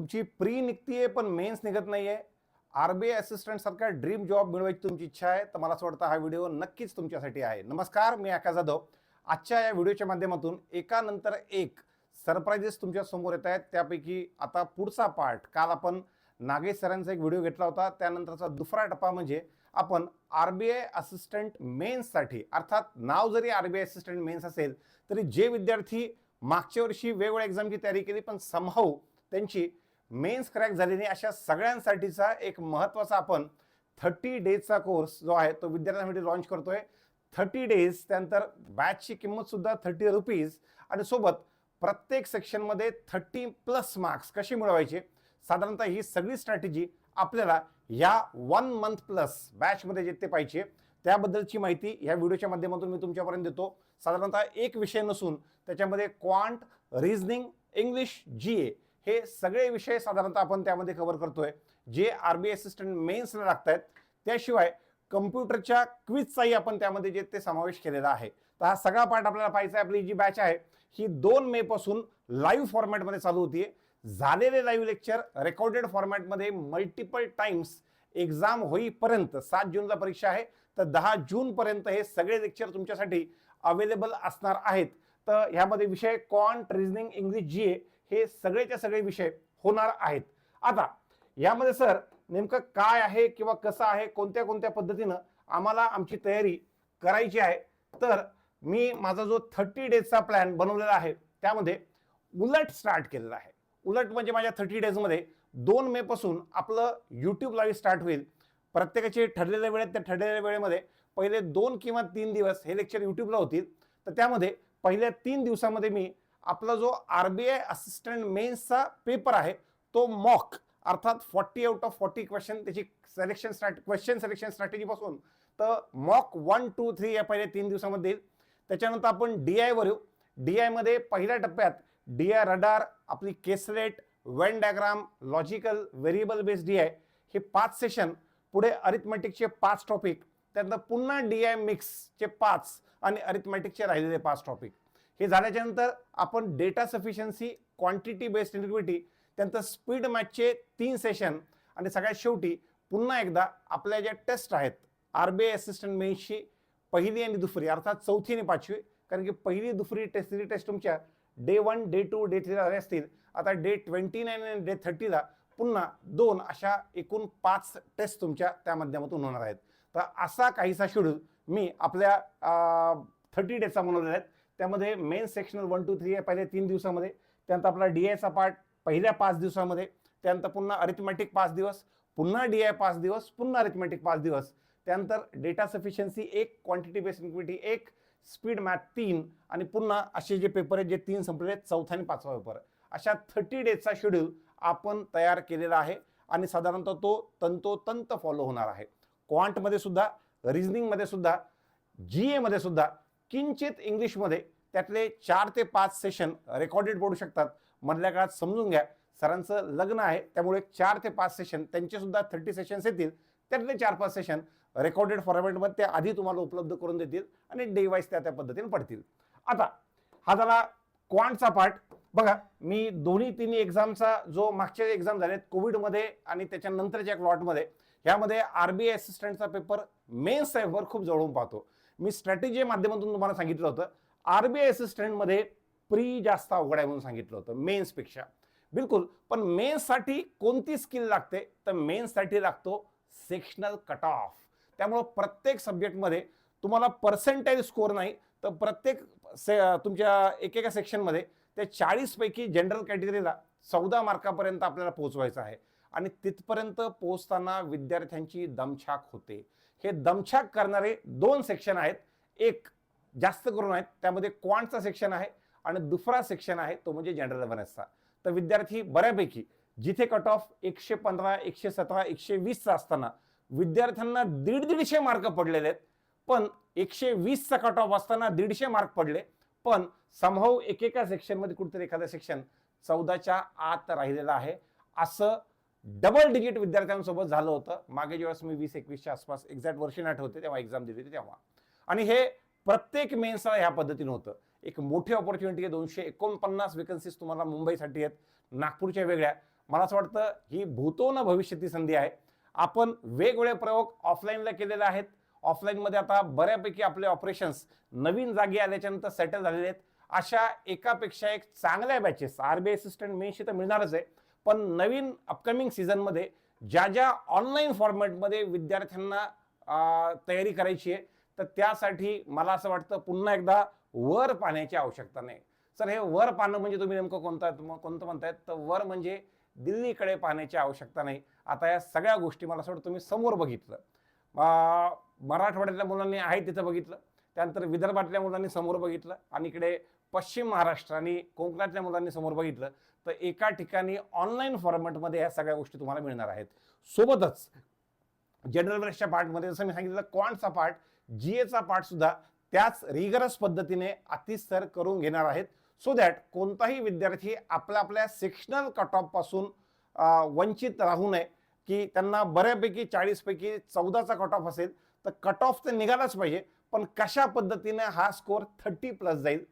तुमची प्री निघतीये पण मेन्स निघत नाहीये. आरबीआय असिस्टंट सारखा ड्रीम जॉब मिळवायची तुमची इच्छा आहे तर मला असं वाटतं हा व्हिडिओ नक्कीच तुमच्यासाठी आहे. नमस्कार, मी आकाश जाधव. आजच्या या व्हिडिओच्या माध्यमातून एकानंतर एक सरप्राइजेस तुमच्या समोर येत आहेत. त्यापैकी आता पुढचा पार्ट, काल आपण नागेश सरांचा एक व्हिडिओ घेतला होता, त्यानंतरचा दुसरा टप्पा म्हणजे आपण आरबीआय असिस्टंट मेन्ससाठी, अर्थात नाव जरी आरबीआय असिस्टंट मेन्स असेल तरी जे विद्यार्थी मागच्या वर्षी वेगवेगळ्या एक्झामची तयारी केली पण समहाऊ त्यांची मेन्स क्रॅक झाली नाही, अशा सगळ्यांसाठीचा एक महत्त्वाचा आपण 30 डेजचा कोर्स जो आहे तो विद्यार्थ्यांसाठी लॉन्च करतोय. 30 डेज, त्यानंतर बॅचची किंमत सुद्धा 30 रुपीज आणि सोबत प्रत्येक सेक्शनमध्ये 30+ मार्क्स कसे मिळवायचे, साधारणतः ही सगळी स्ट्रॅटेजी आपल्याला या 1 मंथ प्लस बॅचमध्ये जे ते पाहिजे त्याबद्दलची माहिती या व्हिडिओच्या माध्यमातून मी तुमच्यापर्यंत देतो. साधारणतः एक विषय नसून त्याच्यामध्ये क्वांट, रिझनिंग, इंग्लिश, जीए हे सगळे विषय साधारणतः आपण त्यामध्ये कव्हर करतोय जे आरबीआय असिस्टंट मेन्सला लागत आहेत. त्याशिवाय कम्प्युटरच्या क्विजचाही आपण त्यामध्ये जे ते समावेश केलेला आहे. तर हा सगळा पार्ट आपल्याला पाहायचा आहे. आपली जी बॅच आहे ही 2 मे पासून लाईव्ह फॉर्मॅटमध्ये चालू होतीये. झालेले लाईव्ह लेक्चर रेकॉर्डेड फॉर्मॅटमध्ये मल्टिपल टाइम्स एक्झाम होईपर्यंत, 7 जूनला परीक्षा आहे तर 10 जून पर्यंत हे सगळे लेक्चर तुमच्यासाठी अवेलेबल असणार आहेत. तर ह्यामध्ये विषय क्वांट, रिझनिंग, इंग्लिश, जीए हे सगळेच्या सगळे विषय होणार आहेत. आता यामध्ये सर नेमकं काय आहे किंवा कसं आहे, कोणत्या कोणत्या पद्धतीनं आम्हाला आमची तयारी करायची आहे, तर मी माझा जो 30 डेजचा प्लॅन बनवलेला आहे त्यामध्ये उलट स्टार्ट केलेला आहे. उलट म्हणजे माझ्या 30 डेजमध्ये 2 मे पासून आपलं यूट्यूब लाईव्ह स्टार्ट होईल. प्रत्येकाचे ठरलेल्या वेळेत, त्या ठरलेल्या वेळेमध्ये पहिले 2 किंवा 3 दिवस हे लेक्चर यूट्यूबला होतील. तर त्यामध्ये पहिल्या 3 दिवसामध्ये मी आपला जो आरबीआय असिस्टंट मेन्सचा पेपर आहे तो मॉक, अर्थात 40 आउट ऑफ 40 क्वेश्चन त्याची क्वेश्चन सिलेक्शन स्ट्रॅटेजी पासून तर मॉक 1, 2, 3 या पहिल्या 3 दिवसामध्ये येईल. त्याच्यानंतर आपण डीआय वर येऊ. डीआय मध्ये पहिल्या टप्प्यात डीआय रडार, आपली caselet, Venn diagram, logical, variable based DI हे 5 सेशन, पुढे अरिथमेटिकचे 5 टॉपिक, त्यानंतर पुन्हा डीआय मिक्सचे 5 आणि अरिथमेटिकचे राहिलेले 5 टॉपिक. हे झाल्याच्या नंतर आपण data sufficiency, quantity based integrity, त्यानंतर स्पीड मॅथचे 3 सेशन आणि सगळ्यात शेवटी पुन्हा एकदा आपल्या ज्या टेस्ट आहेत आरबीआय असिस्टंट मेन्सची पहिली आणि दुसरी, अर्थात चौथी आणि पाचवी, कारण की पहिली दुसरी टेस्ट तुमच्या डे 1, डे 2, डे 3 झाले असतील. आता डे 29 आणि डे 30ला पुन्हा 2 अशा एकूण 5 टेस्ट तुमच्या त्या माध्यमातून होणार आहेत. तर असा काहीसा शेड्यूल मी आपल्या 30 डेजचा बनवलेला आहे. त्यामध्ये मेन सेक्शनल 1, 2, 3 पहिल्या 3 दिवसामध्ये, त्यानंतर आपला डीआयचा पार्ट पहिल्या 5 दिवसामध्ये, त्यानंतर पुन्हा अरिथमेटिक 5 दिवस, पुन्हा डीआय 5 दिवस, पुन्हा अरिथमेटिक 5 दिवस, त्यानंतर data sufficiency 1, quantity based integrity 1, speed math 3 आणि पुन्हा असे जे पेपर आहेत जे 3 संपलेले, चौथा आणि 5वा पेपर. अशा 30 डेजचा शेड्यूल आपण तयार केलेला आहे आणि साधारणतः तो तंतोतंत फॉलो होणार आहे. क्वांटमध्ये सुद्धा, रिझनिंगमध्ये सुद्धा, जीए मध्ये सुद्धा, किंचित इंग्लिशमध्ये त्यातले 4 ते 5 सेशन रेकॉर्डेड पडू शकतात. मधल्या काळात समजून घ्या, सरांचं लग्न आहे त्यामुळे 4 ते 5 सेशन त्यांचे सुद्धा 30 सेशन्स येतील. त्यातले 4-5 सेशन रेकॉर्डेड फॉर्मॅटमध्ये ते आधी तुम्हाला उपलब्ध करून देतील आणि डे वाईज त्या पद्धतीने पडतील. आता हा झाला क्वांटचा पार्ट. बघा, मी दोन्ही तिन्ही एक्झामचा जो मागच्या एक्झाम झालेत कोविडमध्ये आणि त्याच्यानंतरच्या लॉटमध्ये, ह्यामध्ये आरबीआय असिस्टंटचा पेपर मेन्स पेपर खूप जवळून पाहतो. मी स्ट्रॅटेजी माध्यमातून तुम्हाला सांगितलं होतं आरबीआय असिस्टंटमध्ये प्री जास्त अवघड आहे म्हणून सांगितलं होतं मेन्सपेक्षा. बिलकुल, पण मेन्ससाठी कोणती स्किल लागते तर मेन्ससाठी लागतो सेक्शनल कट ऑफ. त्यामुळं प्रत्येक सब्जेक्टमध्ये तुम्हाला पर्सेंटाइल स्कोअर नाही तर प्रत्येक तुमच्या एकेका सेक्शनमध्ये त्या 40 पैकी जनरल कॅटेगरीला 14 मार्कापर्यंत आपल्याला पोहोचवायचं आहे. आणि तिथपर्यंत पोहोचताना विद्यार्थ्यांची दमछाक होते. हे दमछाक करणारे 2 सेक्शन आहेत. एक जास्त करून आहेत, त्यामध्ये क्वांटचा सेक्शन आहे आणि दुसरा सेक्शन आहे तो म्हणजे जनरल अवेअरनेसचा. तर विद्यार्थी बऱ्यापैकी जिथे कट ऑफ 115, 117, 120चा असताना विद्यार्थ्यांना 150 मार्क पडलेले आहेत, पण 120चा कट ऑफ असताना 150 मार्क पडले, पण समहाऊ एकेका सेक्शनमध्ये कुठेतरी एखादा सेक्शन 14च्या आत राहिलेला आहे. असं डबल डिजिट विद्यार्थ्यांसोबत झालं होतं मागे जेव्हा मी 20-21च्या आसपास, एक्झॅक्ट वर्ष नाही आठवते तेव्हा एक्झाम दिली होती तेव्हा. आणि हे प्रत्येक मेन्सला ह्या पद्धतीने होतं. एक मोठी ऑपॉर्च्युनिटी आहे. 249 वेकन्सीज तुम्हाला मुंबईसाठी आहेत, नागपूरच्या वेगळ्या, मला असं वाटतं ही भूतो न भविष्यती संधी आहे. आपण वेगवेगळे प्रयोग ऑफलाईनला केलेले आहेत. ऑफलाईनमध्ये आता बऱ्यापैकी आपले ऑपरेशन्स नवीन जागी आल्याच्यानंतर सेटल झालेले आहेत. अशा एकापेक्षा एक चांगल्या बॅचेस आरबीआय असिस्टंट मेन्सची तर मिळणारच आहे, पण नवीन अपकमिंग सीझनमध्ये ज्या ज्या ऑनलाईन फॉर्मॅटमध्ये विद्यार्थ्यांना तयारी करायची आहे, तर त्यासाठी मला असं वाटतं पुन्हा एकदा वर पाहण्याची आवश्यकता नाही. सर, हे वर पाहणं म्हणजे तुम्ही नेमकं कोणतं म्हणतायत? तर वर म्हणजे दिल्लीकडे पाहण्याची आवश्यकता नाही. आता या सगळ्या गोष्टी मला असं वाटतं तुम्ही समोर बघितलं. मराठवाड्यातल्या मुलांनी आहे तिथं बघितलं, त्यानंतर विदर्भातल्या मुलांनी समोर बघितलं, आणि इकडे पश्चिम महाराष्ट्र आणि कोकणातल्या मुलांनी समोर बघितलं. तर एका ठिकाणी ऑनलाईन फॉर्मॅटमध्ये या सगळ्या गोष्टी तुम्हाला मिळणार आहेत. सोबतच जनरल मॅथ्सच्या पार्टमध्ये जसं मी सांगितलं, क्वांटचा पार्ट, जीएचा पार्ट सुद्धा त्याच रिगरस पद्धतीने अतिस्तर करून घेणार आहेत, सो दॅट कोणताही विद्यार्थी आपल्या सेक्शनल कट ऑफ पासून वंचित राहू नये. की त्यांना बऱ्यापैकी 40 पैकी 14चा कट ऑफ असेल, तर कट ऑफ तर निघालाच पाहिजे, पण कशा पद्धतीने हा स्कोर 30+ जाईल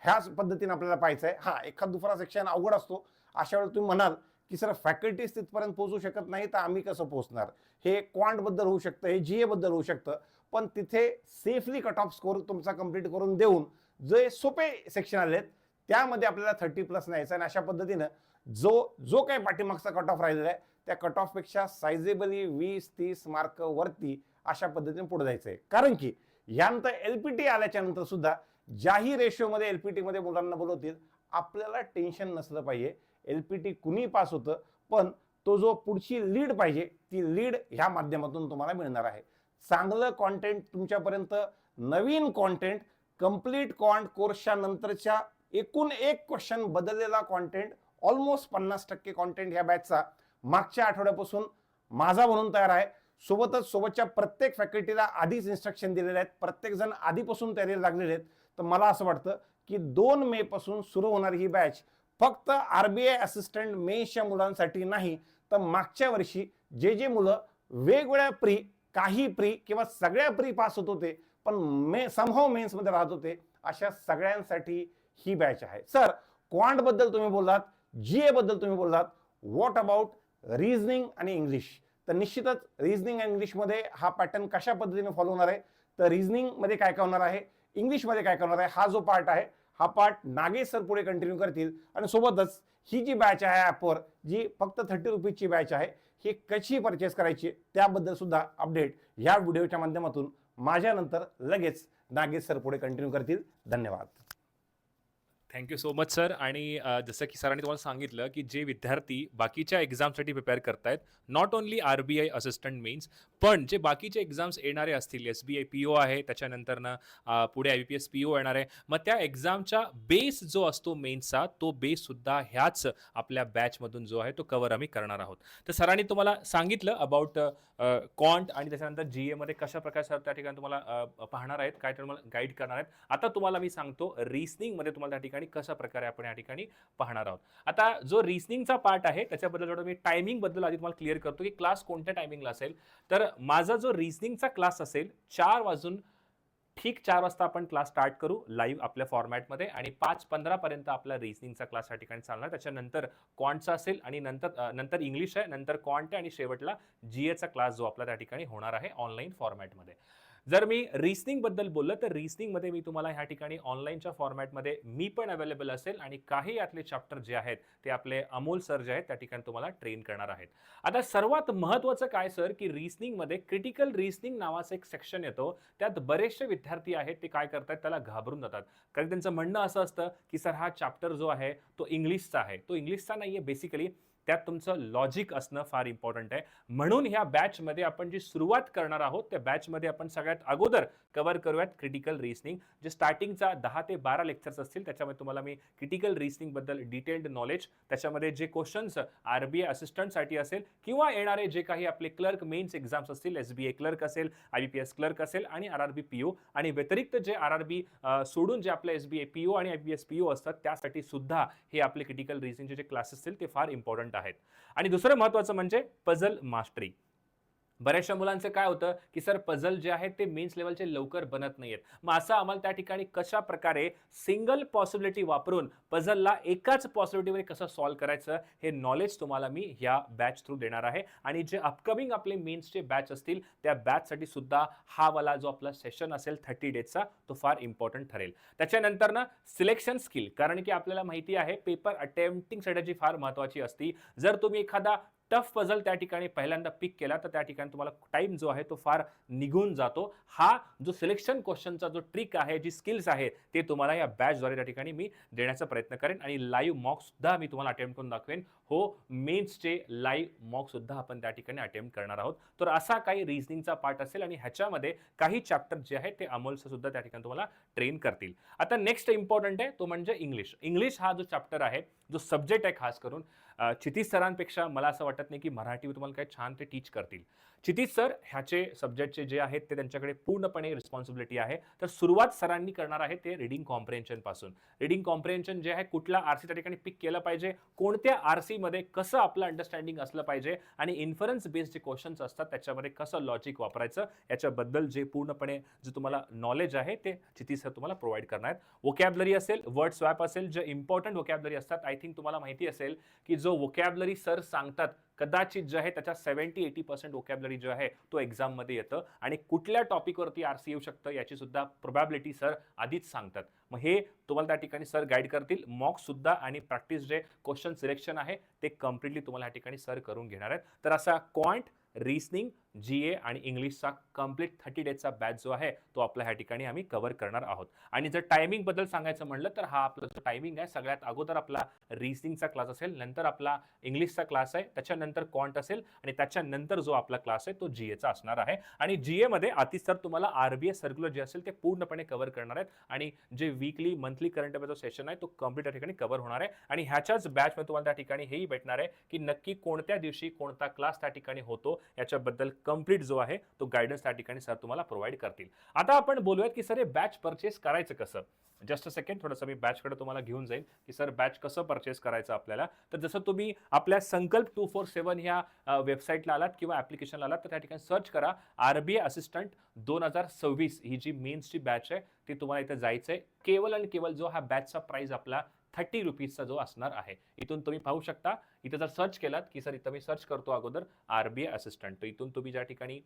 ह्याच पद्धतीने आपल्याला पाहायचं आहे. हा, एखाद दुसरा सेक्शन अवघड असतो. अशा वेळेला तुम्ही म्हणाल की सर फॅकल्टीज तिथपर्यंत पोहोचू शकत नाही, तर आम्ही कसं पोहोचणार? हे क्वांट बद्दल होऊ शकतं, हे जीए बद्दल होऊ शकतं, पण तिथे सेफली कट ऑफ स्कोर तुमचा कंप्लीट करून देऊन जे सोपे सेक्शन आलेत त्यामध्ये आपल्याला 30+ न्यायचं, आणि अशा पद्धतीनं जो काही पाठीमागचा कट ऑफ राहिलेला आहे त्या कट ऑफ पेक्षा सायझेबली 20-30 मार्क वरती अशा पद्धतीने पुढे जायचंय. कारण की यानंतर एलपीटी आल्याच्या नंतर सुद्धा ज्याही रेशोमध्ये एलपीटी मध्ये मुलांना बोलवतील, आपल्याला टेन्शन नसलं पाहिजे. एलपीटी कुणी पास होतं, पण तो जो पुढची लीड पाहिजे ती लीड ह्या माध्यमातून तुम्हाला मिळणार आहे. चांगलं कॉन्टेंट तुमच्यापर्यंत, नवीन कॉन्टेंट, कंप्लीट कोर्सच्या नंतरच्या एकूण एक क्वेश्चन बदललेला कॉन्टेंट, ऑलमोस्ट 50% कॉन्टेंट ह्या बॅचचा मागच्या आठवड्यापासून माझा म्हणून तयार आहे. सोबतच्या प्रत्येक फॅकल्टीला आधीच इन्स्ट्रक्शन दिलेले आहेत, प्रत्येक जण आधीपासून तयारीला लागलेले आहेत. तर मला असं वाटतं की 2 मे पासून सुरू होणारी ही बॅच फक्त आरबीआय असिस्टंट मेन्सच्या मुलांसाठी नाही, तर मागच्या वर्षी जे मुलं वेगवेगळ्या प्री, काही प्री किंवा सगळ्या प्री पास होत होते पण समहाऊ मेन्समध्ये राहत होते, अशा सगळ्यांसाठी ही बॅच आहे. सर, क्वांट बद्दल तुम्ही बोललात, जीए बद्दल तुम्ही बोललात, व्हॉट अबाउट रिझनिंग आणि इंग्लिश? तर निश्चितच रिझनिंग आणि इंग्लिशमध्ये हा पॅटर्न कशा पद्धतीने फॉलो होणार आहे, तर रिझनिंग मध्ये काय काय होणार आहे, इंग्लिशमध्ये काय होणार आहे, हा जो पार्ट आहे हा पार्ट नागेश सर पुढे कंटिन्यू करतील. आणि सोबतच ही जी बॅच आहे ॲपवर, जी फक्त 30 रुपीजची बॅच आहे, ही कशी परचेस करायची त्याबद्दल सुद्धा अपडेट या व्हिडिओच्या माध्यमातून माझ्यानंतर लगेच नागेश सर पुढे कंटिन्यू करतील. धन्यवाद. Thank you so much sir. आणि जसं की सरांनी तुम्हाला सांगितलं की जे विद्यार्थी बाकीच्या एक्झामसाठी प्रिपेअर करतायत, not only RBI assistant mains, पण जे बाकीचे एक्झाम्स येणारे असतील, एसबीआय पीओ आहे, त्याच्यानंतरनं पुढे IBPS पीओ येणार आहे, मग त्या एक्झामचा बेस जो असतो मेन्सचा, तो बेस सुद्धा ह्याच आपल्या बॅचमधून जो आहे तो कव्हर आम्ही करणार आहोत. तर सरांनी तुम्हाला सांगितलं अबाउट क्वांट आणि त्याच्यानंतर जीए मध्ये कशा प्रकारे सर त्या ठिकाणी तुम्हाला पाहणार आहेत, काय तुम्हाला गाईड करणार आहेत. आता तुम्हाला मी सांगतो रिसनिंग मध्ये तुम्हाला त्या ठिकाणी कशा प्रकारे आपण या ठिकाणी पाहणार आहोत. आता जो रिसनिंगचा पार्ट आहे त्याच्याबद्दल थोडं मी टायमिंग बद्दल आधी तुम्हाला क्लिअर करतो की क्लास कोणत्या टायमिंगला असेल. तर माझा जो रिसनिंगचा क्लास असेल 4 वाजून ठीक 4 वाजता आपण क्लास स्टार्ट करू लाईव्ह आपल्या फॉर्मॅटमध्ये, आणि 5:15 पर्यंत आपला रिसनिंगचा क्लास या ठिकाणी चालणार. त्याच्यानंतर क्वांटचा असेल आणि नंतर इंग्लिश आहे, नंतर क्वांट आहे, आणि शेवटला जीएचा क्लास जो आपला त्या ठिकाणी होणार आहे ऑनलाईन फॉर्मॅटमध्ये. जर मी रिसनिंग बद्दल बोललं तर रिसनिंग मध्ये मी तुम्हाला ह्या ठिकाणी ऑनलाईनच्या फॉर्मॅटमध्ये मी पण अवेलेबल असेल, आणि काही यातले चॅप्टर जे आहेत ते आपले अमोल सर जे आहेत त्या ठिकाणी तुम्हाला ट्रेन करणार आहेत. आता सर्वात महत्त्वाचं काय सर, की रिसनिंग मध्ये क्रिटिकल रिसनिंग नावाचं एक सेक्शन येतो. त्यात बरेचसे विद्यार्थी आहेत ते काय करतात, त्याला घाबरून जातात, कारण त्यांचं म्हणणं असं असतं की सर हा चॅप्टर जो आहे तो इंग्लिशचा आहे. तो इंग्लिशचा नाहीये, बेसिकली त्यात तुमचं लॉजिक असणं फार इम्पॉर्टंट आहे. म्हणून ह्या बॅचमध्ये आपण जी सुरुवात करणार आहोत त्या बॅचमध्ये आपण सगळ्यात अगोदर कव्हर करूयात क्रिटिकल रिसनिंग. जे स्टार्टिंगचा 10 ते 12 लेक्चर्स असतील त्याच्यामध्ये तुम्हाला मी क्रिटिकल रिसनिंग बद्दल डिटेल्ड नॉलेज, त्याच्यामध्ये जे क्वेश्चन्स आरबीआय असिस्टंटसाठी असेल किंवा येणारे जे काही आपले क्लर्क मेन्स एक्झाम्स असतील, एसबीआय क्लर्क असेल, IBPS क्लर्क असेल आणि आरआरबी पीओ, आणि व्यतिरिक्त जे आरआरबी सोडून जे आपले एसबीआय पीओ आणि IBPS पीओ असतात त्यासाठी सुद्धा हे आपले क्रिटिकल रिसनिंगचे जे क्लासेस असतील ते फार इम्पॉर्टंट आहेत. आणि दुसरं महत्त्वाचं म्हणजे पझल मास्टरी. बऱ्याचशा मुलांचं काय होतं, की सर पझल जे आहेत ते मेन्स लेव्हलचे लवकर बनत नाहीयेत. मग असं आम्हाला त्या ठिकाणी कशाप्रकारे सिंगल पॉसिबिलिटी वापरून पझलला एकाच पॉसिबिलिटीमध्ये कसं सॉल्व्ह करायचं, हे नॉलेज तुम्हाला मी ह्या बॅच थ्रू देणार आहे. आणि जे अपकमिंग आपले मेन्सचे बॅच असतील, त्या बॅचसाठी सुद्धा हा वाला जो आपला सेशन असेल 30 डेजचा, तो फार इम्पोर्टंट ठरेल. त्याच्यानंतर ना सिलेक्शन स्किल, कारण की आपल्याला माहिती आहे पेपर अटेम्प्टिंग स्ट्रॅटेजी फार महत्त्वाची असते. जर तुम्ही एखादा टफ पझल त्या ठिकाणी पहिल्यांदा पिक केला तर त्या ठिकाणी तुम्हाला टाइम जो आहे तो फार निघून जातो. हा जो सिलेक्शन क्वेश्चनचा जो ट्रिक आहे, जी स्किल्स आहे, ते तुम्हाला या बॅचद्वारे त्या ठिकाणी मी देण्याचा प्रयत्न करेन आणि लाईव्ह मॉक सुद्धा मी तुम्हाला अटेम्प्ट करून दाखवेन. हो, मेन्सचे लाईव्ह मॉक सुद्धा आपण त्या ठिकाणी अटेम्प्ट करणार आहोत. तर असा काही रिझनिंगचा पार्ट असेल आणि ह्याच्यामध्ये काही चॅप्टर जे आहेत ते अमोलचं सुद्धा त्या ठिकाणी तुम्हाला ट्रेन करतील. आता नेक्स्ट इम्पॉर्टंट आहे तो म्हणजे इंग्लिश. इंग्लिश हा जो चॅप्टर आहे, जो सब्जेक्ट आहे खास करून, क्षितिज सरांपेक्षा मला असं वाटत नाही की मराठी तुम्हाला काय छान ते टीच करतील. क्षितिज सर ह्याचे सब्जेक्टचे जे आहेत ते त्यांच्याकडे पूर्णपणे रिस्पॉन्सिबिलिटी आहे. तर सुरुवात सरांनी करणार आहे ते रीडिंग कॉम्प्रिहेन्शन पासून. रीडिंग कॉम्प्रिहेन्शन जे आहे कुठला आरसी त्या ठिकाणी पिक केलं पाहिजे, कोणत्या आरसी मध्ये कसं आपलं अंडरस्टँडिंग असलं पाहिजे आणि इन्फरन्स बेस्ड जे क्वेश्चन्स असतात त्याच्यामध्ये कसं लॉजिक वापरायचं, याच्याबद्दल जे पूर्णपणे जे तुम्हाला नॉलेज आहे ते क्षितिज सर तुम्हाला प्रोव्हाइड करणार आहेत. वोकॅबलरी असेल, वर्ड स्वॅप असेल, जे इम्पॉर्टंट वोकॅबलरी असतात, आय थिंक तुम्हाला माहिती असेल की जो वोकॅबलरी सर सांगतात कदाचित जे आहे त्याच्या 70-80% वोकॅबलरी जो आहे तो एक्झाममध्ये येतं आणि कुठल्या टॉपिकवरती आरसी येऊ शकतं याची सुद्धा प्रोबॅबिलिटी सर आधीच सांगतात. मग हे तुम्हाला त्या ठिकाणी सर गाईड करतील. मॉक सुद्धा आणि प्रॅक्टिस जे क्वेश्चन सिलेक्शन आहे ते कम्प्लिटली तुम्हाला या ठिकाणी सर करून घेणार आहेत. तर असा क्वांट, रिसनिंग, जीए आणि इंग्लिशचा कंप्लीट 30 डेजचा बॅच जो आहे तो आपल्या ह्या ठिकाणी आम्ही कव्हर करणार आहोत. आणि जर टायमिंग बद्दल सांगायचं म्हणलं तर हा आपला जो टायमिंग आहे, सगळ्यात अगोदर आपला रिसनिंगचा क्लास असेल, नंतर आपला इंग्लिशचा क्लास आहे, त्याच्यानंतर क्वांट असेल आणि त्याच्यानंतर जो आपला क्लास आहे तो जीएचा असणार आहे. आणि जीए मध्ये आतिश सर तुम्हाला आरबीआय सर्क्युलर जे असेल ते पूर्णपणे कव्हर करणार आहेत आणि जे वीकली मंथली करंट अफेअरचा सेशन आहे तो कंप्लीट त्या ठिकाणी कव्हर होणार आहे. आणि ह्याच्याच बॅचमध्ये तुम्हाला त्या ठिकाणी हेही भेटणार आहे की नक्की कोणत्या दिवशी कोणता क्लास त्या ठिकाणी होतो याच्याबद्दल कंप्लीट जो आहे तो गायडन्स त्या ठिकाणी सर तुम्हाला प्रोव्हाइड करतील. आता आपण बोलूयात की सर हे बॅच परचेस करायचं कसं. जस्ट अ सेकंड, थोडंसं मी बॅचकडे तुम्हाला घेऊन जाईल की सर बॅच कसं परचेस करायचं आपल्याला. तर जसं तुम्ही आपल्या संकल्प 247 ह्या वेबसाईटला आलात किंवा ॲप्लिकेशनला आलात तर त्या ठिकाणी सर्च करा आरबीआय असिस्टंट 2026 ही जी मेन्सची बॅच आहे ती तुम्हाला इथे जायचं आहे. केवळ आणि केवळ जो हा बॅचचा प्राइस आपला 30 रुपीजचा जो असणार आहे. इथून तुम्ही पाहू शकता, इथे जर सर्च केलात की सर इथं मी सर्च करतो अगोदर आरबीआय असिस्टंट, तर इथून तुम्ही ज्या ठिकाणी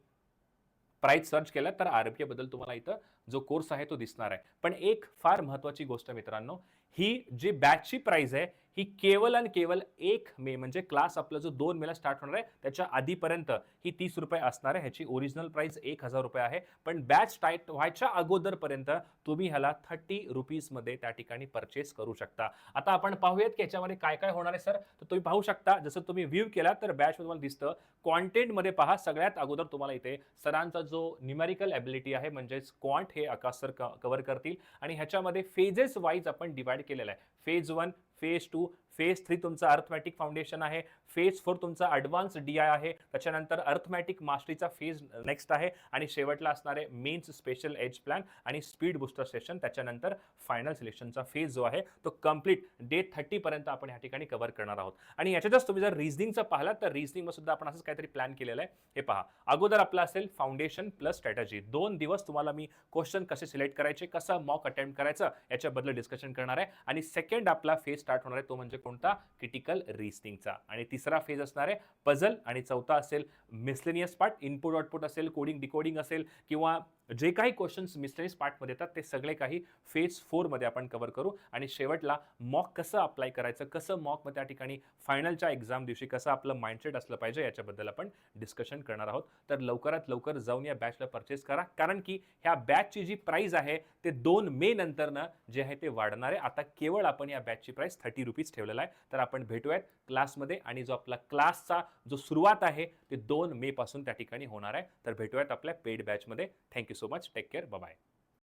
प्राइस सर्च केला तर आरबीआय बद्दल तुम्हाला इथं जो कोर्स आहे तो दिसणार आहे. पण एक फार महत्त्वाची गोष्ट मित्रांनो, ही जी बॅचची प्राइस आहे ही केवळ आणि केवळ 1 मे म्हणजे क्लास आपला जो 2 मेला स्टार्ट होणार आहे त्याच्या आधीपर्यंत ही 30 रुपये असणार आहे. ह्याची ओरिजिनल प्राइस 1000 रुपये आहे. पण बॅच स्टार्ट व्हायच्या अगोदरपर्यंत तुम्ही ह्याला 30 रुपीजमध्ये त्या ठिकाणी परचेस करू शकता. आता आपण पाहूयात की याच्यामध्ये काय काय होणार आहे सर. तर तुम्ही पाहू शकता, जसं तुम्ही व्ह्यू केला तर बॅच तुम्हाला दिसतं. कॉन्टेंटमध्ये पहा, सगळ्यात अगोदर तुम्हाला इथे सरांचा जो न्यूमेरिकल ॲबिलिटी आहे म्हणजेच क्वांट हे आकाश सर कव्हर करतील आणि ह्याच्यामध्ये फेजेस वाईज आपण डिवाइड केलेला आहे. फेज 1, फेज 2, फेज 3 तुमचा अर्थमॅटिक फाउंडेशन आहे, फेज 4 तुमचा ॲडव्हान्स डीआय आहे, त्याच्यानंतर अर्थमॅटिक मास्टरीचा फेज नेक्स्ट आहे आणि शेवटला असणार आहे मेन्स स्पेशल एज प्लॅन आणि स्पीड बुस्टर सेशन. त्याच्यानंतर फायनल सिलेक्शनचा फेज जो आहे तो कंप्लीट डे 30 पर्यंत आपण या ठिकाणी कव्हर करणार आहोत. आणि याच्यातच तुम्ही जर रिझनिंगचं पाहिलात तर रिझनिंगमध्ये सुद्धा आपण असंच काहीतरी प्लॅन केलेलं आहे. हे पहा, अगोदर आपला असेल फाउंडेशन प्लस स्ट्रॅटेजी. 2 दिवस तुम्हाला मी क्वेश्चन कसे सिलेक्ट करायचे, कसं मॉक अटेम्प्ट करायचं याच्याबद्दल डिस्कशन करणार आहे. आणि सेकंड आपला फेज स्टार्ट होणार आहे तो म्हणजे कोणता, क्रिटिकल रिझनिंगचा. आणि तिसरा फेज असणार आहे पझल आणि चौथा असेल मिसलेनियस पार्ट, इनपुट आउटपुट असेल, कोडिंग डिकोडिंग असेल किंवा जे काही क्वेश्चन्स मिसलेनियस पार्टमध्ये येतात ते सगळे काही फेज 4 मध्ये आपण कव्हर करू. आणि शेवटला मॉक कसं अप्लाय करायचं, कसं मॉकमध्ये त्या ठिकाणी फायनलच्या एक्झाम दिवशी कसं आपलं माइंडसेट असलं पाहिजे याच्याबद्दल आपण डिस्कशन करणार आहोत. तर लवकरात लवकर जाऊन या बॅचला परचेस करा, कारण की ह्या बॅचची जी प्राइस आहे ते 2 मे नंतरनं जे आहे ते वाढणार आहे. आता केवळ आपण या बॅचची प्राइस 30 रुपीज ठेवलेला आहे. तर आपण भेटूयात क्लासमध्ये आणि जो आपला क्लासचा जो सुरुवात आहे ते 2 मे पासून त्या ठिकाणी होणार आहे. तर भेटूयात आपल्या पेड बॅचमध्ये. Thank you so much. Take care. Bye.